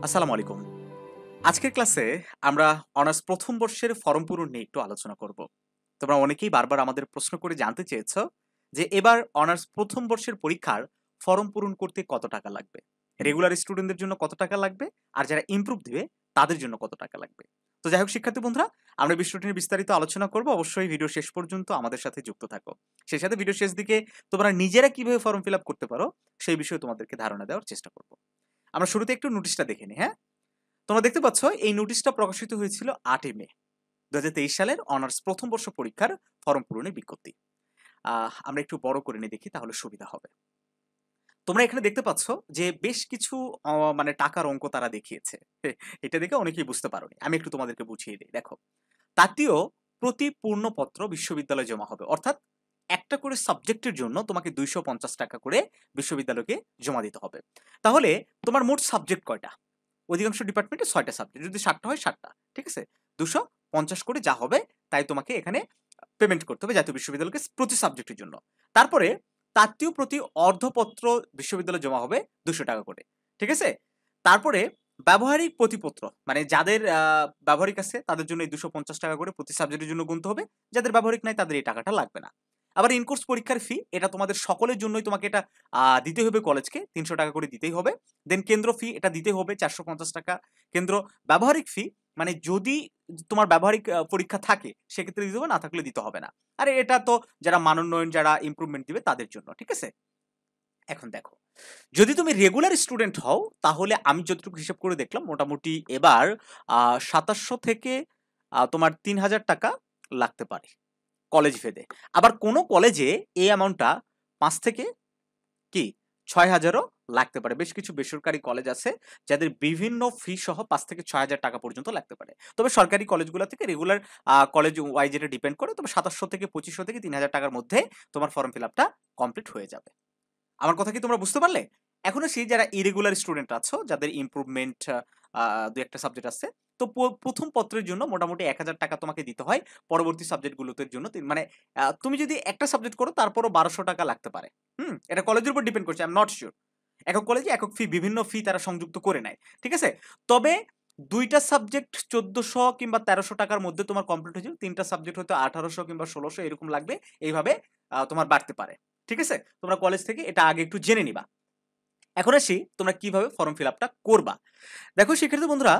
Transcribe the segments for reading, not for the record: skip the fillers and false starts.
আসসালামু আলাইকুম। আজকের ক্লাসে আমরা অনার্স প্রথম বর্ষের ফরম পূরণ নিয়ে একটু আলোচনা করব। তোমরা অনেকেই বারবার আমাদের প্রশ্ন করে জানতে চেয়েছো যে এবার অনার্স প্রথম বর্ষের পরীক্ষার ফরম পূরণ করতে কত টাকা লাগবে? রেগুলার স্টুডেন্টদের জন্য কত টাকা লাগবে? আর যারা ইমপ্রুভ দিবে তাদের জন্য কত টাকা লাগবে? তো যাই হোক শিক্ষার্থী বন্ধুরা, আমরা বিষয়টি নিয়ে বিস্তারিত আলোচনা করব। অবশ্যই ভিডিও শেষ পর্যন্ত আমাদের সাথে যুক্ত থাকো। সেই সাথে ভিডিও শেষ দিকে তোমরা নিজেরা কিভাবে ফর্ম ফিল আপ করতে পারো সেই বিষয়ে তোমাদেরকে ধারণা দেওয়ার চেষ্টা করব। আমরা শুরুতে একটু নোটিশটা দেখে নিই, হ্যাঁ? তোমরা দেখতে পাচ্ছ এই নোটিশটা প্রকাশিত হয়েছিল 8 মে 2023 সালের অনার্স প্রথম বর্ষ পরীক্ষার ফরম পূরণের বিজ্ঞপ্তি। আমরা একটু বড় করে নিয়ে দেখি তাহলে সুবিধা হবে। তোমরা এখানে দেখতে পাচ্ছ যে বেশ কিছু মানে টাকার অঙ্ক তারা দেখিয়েছে। এটা দেখে অনেকেই বুঝতে পারোনি। আমি একটু তোমাদেরকে বুঝিয়ে দিই। দেখো, তাত্ত্বীয় প্রতি পূর্ণপত্র বিশ্ববিদ্যালয়ে জমা হবে। অর্থাৎ একটা করে সাবজেক্টের জন্য তোমাকে 250 টাকা করে বিশ্ববিদ্যালয়কে জমা দিতে হবে। তাহলে তোমার মোট সাবজেক্ট কয়টা? অধিকাংশ ডিপার্টমেন্টে ৬ টা সাবজেক্ট। যদি ৭ টা হয় ৭ টা। ঠিক আছে? ২৫০ করে যা হবে তাই তোমাকে এখানে পেমেন্ট করতে হবে জাতীয় বিশ্ববিদ্যালয়কে প্রতি সাবজেক্টের জন্য। তারপরে তাত্ত্বীয় প্রতি অর্ধপত্র বিশ্ববিদ্যালয়ে জমা হবে ৳২০০ করে। ঠিক আছে? তারপরে ব্যবহারিক প্রতিপত্র মানে যাদের ব্যবহারিক আছে তাদের জন্য এই ৳২৫০ করে প্রতি সাবজেক্টের জন্য গুনতে হবে। যাদের ব্যবহারিক নাই তাদের এই টাকাটা লাগবে না। আবার ইন কোর্স পরীক্ষার ফি এটা তোমাদের সকলের জন্যই তোমাকে এটা দিতে হবে কলেজকে ৳৩০০ করে দিতেই হবে। দেন কেন্দ্র ফি এটা দিতে হবে ৳৪৫০। কেন্দ্র ব্যবহারিক ফি মানে যদি তোমার ব্যবহারিক পরীক্ষা থাকে সেক্ষেত্রে দিতে হবে, না থাকলে দিতে হবে না। আর এটা তো যারা মানোন্নয়ন যারা ইমপ্রুভমেন্ট দিবে তাদের জন্য। ঠিক আছে? এখন দেখো, যদি তুমি রেগুলার স্টুডেন্ট হও তাহলে আমি যতটুকু হিসাব করে দেখলাম মোটামুটি এবার ২৭০০ থেকে তোমার ৳৩,০০০ লাগতে পারে কলেজ ভেদে। আবার কোন কলেজে এই অ্যামাউন্টটা ৫ থেকে কি ৬,০০০ ও লাগতে পারে। বেশ কিছু বেসরকারি কলেজ আছে যাদের বিভিন্ন ফি সহ ৫ থেকে ৬,০০০ টাকা পর্যন্ত লাগতে পারে। তবে সরকারি কলেজগুলা থেকে রেগুলার কলেজ ওয়াইজ এটা ডিপেন্ড করে। তবে ২৭০০ থেকে ২৫০০ থেকে ৳৩,০০০ টাকার মধ্যে তোমার ফর্ম ফিল আপটা কমপ্লিট হয়ে যাবে। আমার কথা কি তোমরা বুঝতে পারলে? এখন আসি যারা ইরেগুলার স্টুডেন্ট আছো, যাদের ইমপ্রুভমেন্ট ২-১ টা সাবজেক্ট আছে। তো প্রথম পত্রের জন্য মোটামুটি ৳১,০০০ তোমাকে দিতে হয়। পরবর্তী সাবজেক্ট গুলোতে জন্য মানে তুমি যদি একটা সাবজেক্ট করো তারপরও ৳১,২০০ লাগতে পারে। হুম? এটা কলেজের উপর ডিপেন্ড করছে। I am not sure. একক কলেজে একক ফি বিভিন্ন ফি তারা সংযুক্ত করে নেয়। ঠিক আছে? তবে ২ টা সাবজেক্ট ১৪০০ কিংবা ৳১৩০০ টাকার মধ্যে তোমার কমপ্লিট হয়ে যাবে। ৩ টা সাবজেক্ট হয়তো ১৮০০ কিংবা ১৬০০ এরকম লাগবে। এইভাবে তোমার বাড়তে পারে। ঠিক আছে? তোমরা কলেজ থেকে এটা আগে একটু জেনে নিবা। এখন আসি তোমরা কিভাবে ফর্ম ফিল আপটা করবা। দেখো শিক্ষার্থী বন্ধুরা,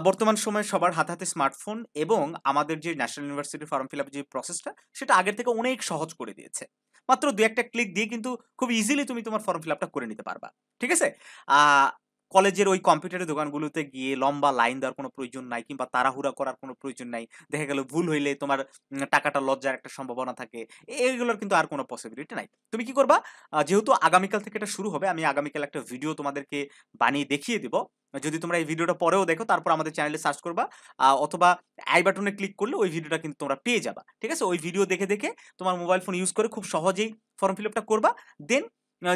বর্তমান সময়ে সবার হাতে, হাতে স্মার্টফোন এবং আমাদের যে national university form fill up যে প্রসেসটা সেটা আগের থেকে অনেক সহজ করে দিয়েছে। মাত্র ২-১ টা ক্লিক দিয়ে কিন্তু খুব ইজিলি তুমি তোমার ফর্ম ফিল আপটা করে নিতে পারবা। ঠিক আছে? আ কলেজের ওই কম্পিউটারের দোকানগুলোতে গিয়ে লম্বা লাইন দেওয়ার কোনো প্রয়োজন নাই কিংবা তাড়াহুড়া করার কোনো প্রয়োজন নাই। দেখা গেল ভুল হইলে তোমার টাকাটা লস যাওয়ার একটা সম্ভাবনা থাকে। এগুলোর কিন্তু আর কোনো পসিবিলিটি নাই। তুমি কি করবা? যেহেতু আগামীকাল থেকে এটা শুরু হবে, আমি আগামীকাল একটা ভিডিও তোমাদেরকে বানিয়ে দেখিয়ে দিব। যদি তোমরা এই ভিডিওটা পরেও দেখো তারপর আমাদের চ্যানেলে সার্চ করবা অথবা আই বাটনে ক্লিক করলে ওই ভিডিওটা কিন্তু তোমরা পেয়ে যাবা। ঠিক আছে? ওই ভিডিও দেখে, দেখে তোমার মোবাইল ফোন ইউজ করে খুব সহজেই ফর্ম ফিল আপটা করবা। দেন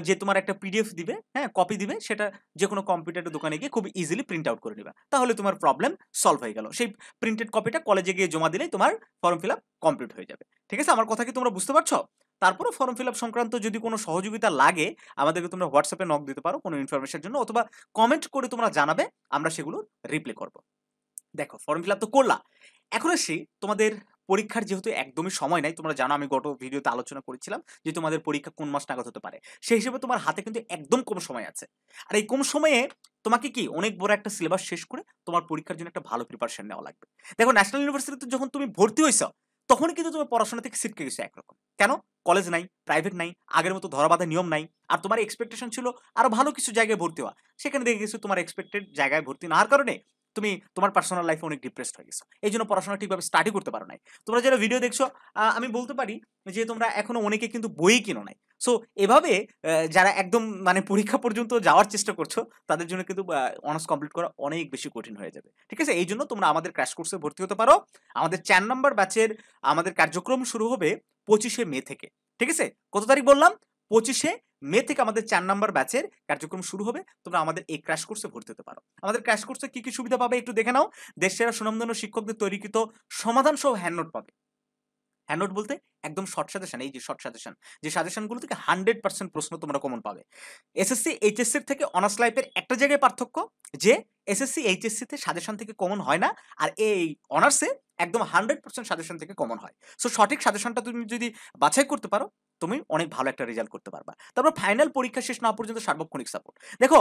যে তোমার একটা পিডিএফ দিবে, হ্যাঁ? কপি দিবে সেটা যেকোনো কম্পিউটারের দোকানে গিয়ে খুব ইজিলি প্রিন্ট আউট করে নিবা। তাহলে তোমার প্রবলেম সলভ হয়ে গেল। সেই প্রিন্টেড কপিটা কলেজে গিয়ে জমা দিলেই তোমার ফর্ম ফিল আপ কমপ্লিট হয়ে যাবে। ঠিক আছে? আমার কথা কি তোমরা বুঝতে পারছো? তারপরেও ফর্ম ফিল আপ সংক্রান্ত যদি কোনো সহযোগিতা লাগে আমাদেরকে তোমরা WhatsApp এ নক দিতে পারো কোনো ইনফরমেশনের জন্য অথবা কমেন্ট করে তোমরা জানাবে, আমরা সেগুলোর রিপ্লাই করব। দেখো ফর্ম ফিল আপ তো করলা। এখন আসি তোমাদের পরীক্ষার যেহেতু একদমই সময় নাই, তোমরা জানো আমি গত ভিডিওতে আলোচনা করেছিলাম যে তোমাদের পরীক্ষা কোন মাস নাগাদ হতে পারে। সেই হিসেবে তোমার হাতে কিন্তু একদম কম সময় আছে। আর এই কম সময়ে তোমাকে কি অনেক বড় একটা সিলেবাস শেষ করে তোমার পরীক্ষার জন্য একটা ভালো প্রিপারেশন নেওয়া লাগবে। দেখো ন্যাশনাল ইউনিভার্সিটিতে যখন তুমি ভর্তি হইছ, তখনই কিন্তু তুমি পড়াশোনা থেকে ছিটকে গেছো একরকম। কেন? কলেজ নাই, প্রাইভেট নাই, আগের মতো ধরা বাঁধা নিয়ম নাই। আর তোমার এক্সপেকটেশন ছিল আরো ভালো কিছু জায়গায় ভর্তি হওয়া। সেখানে দেখে গেছো তোমার এক্সপেক্টেড জায়গায় ভর্তি না হওয়ার কারণে তুমি তোমার পার্সোনাল লাইফে অনেক ডিপ্রেসড হয়ে গেছো। এইজন্য পড়াশোনা ঠিকভাবে স্টাডি করতে পারো নাই। তোমরা যারা ভিডিও দেখছো আমি বলতে পারি যে তোমরা এখনো অনেকে কিন্তু বইই কিনো নাই। সো এভাবে যারা একদম মানে পরীক্ষা পর্যন্ত যাওয়ার চেষ্টা করছো তাদের জন্য কিন্তু অনার্স কমপ্লিট করা অনেক বেশি কঠিন হয়ে যাবে। ঠিক আছে? এইজন্য তোমরা আমাদের ক্র্যাশ কোর্সে ভর্তি হতে পারো। আমাদের ৪ নাম্বার ব্যাচের আমাদের কার্যক্রম শুরু হবে ২৫শে মে থেকে। ঠিক আছে? কত তারিখ বললাম? ২৫শে মে থেকে আমাদের ৪ নাম্বার ব্যাচের কার্যক্রম শুরু হবে। তোমরা আমাদের এই ক্র্যাশ কোর্সে ভর্তি হতে পারো। আমাদের ক্র্যাশ কোর্সে কি, কি সুবিধা পাবে একটু দেখে নাও। দেশসেরা সুনামধন্য শিক্ষকদের তৈরিকৃত সমাধান সহ হ্যান্ড নোট পাবে। হ্যান্ড নোট বলতে একদম শর্ট সাজেশন, এই যে শর্ট সাজেশন, যে সাজেশনগুলো থেকে 100% প্রশ্ন তোমরা কমন পাবে। এসএসসি এইচএসসির থেকে অনার্স লাইফের একটা জায়গায় পার্থক্য, যে এসএসসি এইচএসসিতে সাজেশন থেকে কমন হয় না, আর এই অনার্সে একদম 100% সাজেশন থেকে কমন হয়। সো সঠিক সাজেশনটা তুমি যদি বাছাই করতে পারো, তুমি অনেক ভালো একটা রেজাল্ট করতে পারবা। তারপর ফাইনাল পরীক্ষা শেষ না হওয়া পর্যন্ত সার্বক্ষণিক সাপোর্ট। দেখো,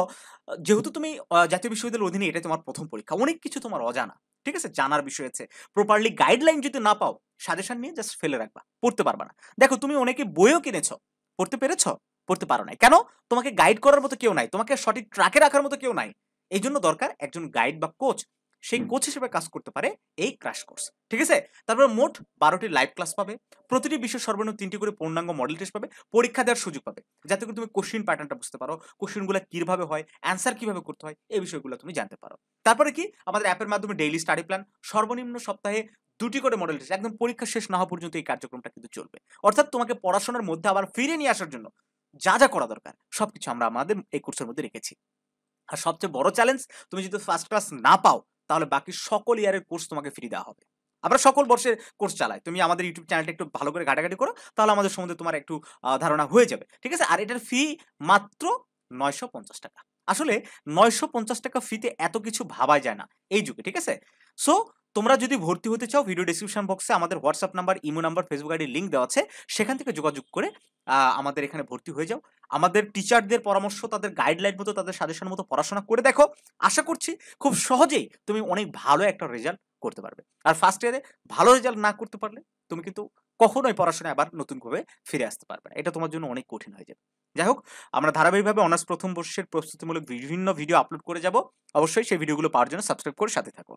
যেহেতু তুমি জাতীয় বিশ্ববিদ্যালয়ের অধীনে এটাই তোমার প্রথম পরীক্ষা, অনেক কিছু তোমার অজানা, ঠিক আছে? জানার বিষয় আছে। প্রপারলি গাইডলাইন যদি না পাও, সাজেশন নিয়ে জাস্ট ফেলে রাখবা, পড়তে পারবা না। দেখো, তুমি অনেকে বইও কিনেছো, পড়তে পেরেছো? পড়তে পারো নাই। কেন? তোমাকে গাইড করার মতো কেউ নাই, তোমাকে সঠিক ট্র্যাকে রাখার মতো কেউ নাই। এই জন্য দরকার একজন গাইড বা কোচ, সেই কোচ হিসেবে কাজ করতে পারে এই ক্র্যাশ কোর্স, ঠিক আছে? তারপর মোট 12টি লাইভ ক্লাস পাবে, প্রতিটি বিষয় সর্বনিম্ন 3টি করে পূর্ণাঙ্গ মডেল টেস্ট পাবে, পরীক্ষা দেওয়ার সুযোগ পাবে, যাতে করে তুমি কোশ্চেন প্যাটার্নটা বুঝতে পারো, কোশ্চেনগুলো কিভাবে হয়, অ্যান্সার কিভাবে করতে হয়, এই বিষয়গুলো তুমি জানতে পারো। তারপরে কি, আমাদের অ্যাপের মাধ্যমে ডেইলি স্টাডি প্ল্যান, সর্বনিম্ন সপ্তাহে 2টি করে মডেল টেস্ট, একদম পরীক্ষা শেষ না হওয়া পর্যন্ত এই কার্যক্রমটা কিন্তু চলবে। অর্থাৎ তোমাকে পড়াশোনার মধ্যে আবার ফিরে নিয়ে আসার জন্য যা যা করা দরকার সবকিছু আমরা আমাদের এই কোর্সের মধ্যে রেখেছি। আর সবচেয়ে বড় চ্যালেঞ্জ, তুমি যদি ফার্স্ট ক্লাস না পাও, তাহলে বাকি সকল ইয়ারের কোর্স তোমাকে ফ্রি দেওয়া হবে। আমরা সকল বর্ষের কোর্স চালাই। তুমি আমাদের ইউটিউব চ্যানেলটা একটু ভালো করে ঘাটাঘাটি করো, তাহলে আমাদের সম্বন্ধে তোমার একটু ধারণা হয়ে যাবে, ঠিক আছে? আর এটার ফি মাত্র 950 টাকা। আসলে 950 টাকা ফিতে এত কিছু ভাবাই যায় না এই যুগে, ঠিক আছে? সো তোমরা যদি ভর্তি হতে চাও, ভিডিও ডেসক্রিপশন বক্সে আমাদের WhatsApp number, imo number, Facebook আইডির লিঙ্ক দেওয়া আছে, সেখান থেকে যোগাযোগ করে আমাদের এখানে ভর্তি হয়ে যাও। আমাদের টিচারদের পরামর্শ, তাদের গাইডলাইন মতো, তাদের সাজেশন মতো পড়াশোনা করে দেখো। আশা করছি খুব সহজেই তুমি অনেক ভালো একটা রেজাল্ট করতে পারবে। আর ফার্স্ট ইয়ারে ভালো রেজাল্ট না করতে পারলে তুমি কিন্তু কখনোই পড়াশোনায় আবার নতুনভাবে ফিরে আসতে পারবে না। এটা তোমার জন্য অনেক কঠিন হয়ে যাবে। যাই হোক, আমরা ধারাবাহিকভাবে অনার্স প্রথম বর্ষের প্রস্তুতিমূলক বিভিন্ন ভিডিও আপলোড করে যাব। অবশ্যই সেই ভিডিওগুলো পাওয়ার জন্য সাবস্ক্রাইব করে সাথে থাকো।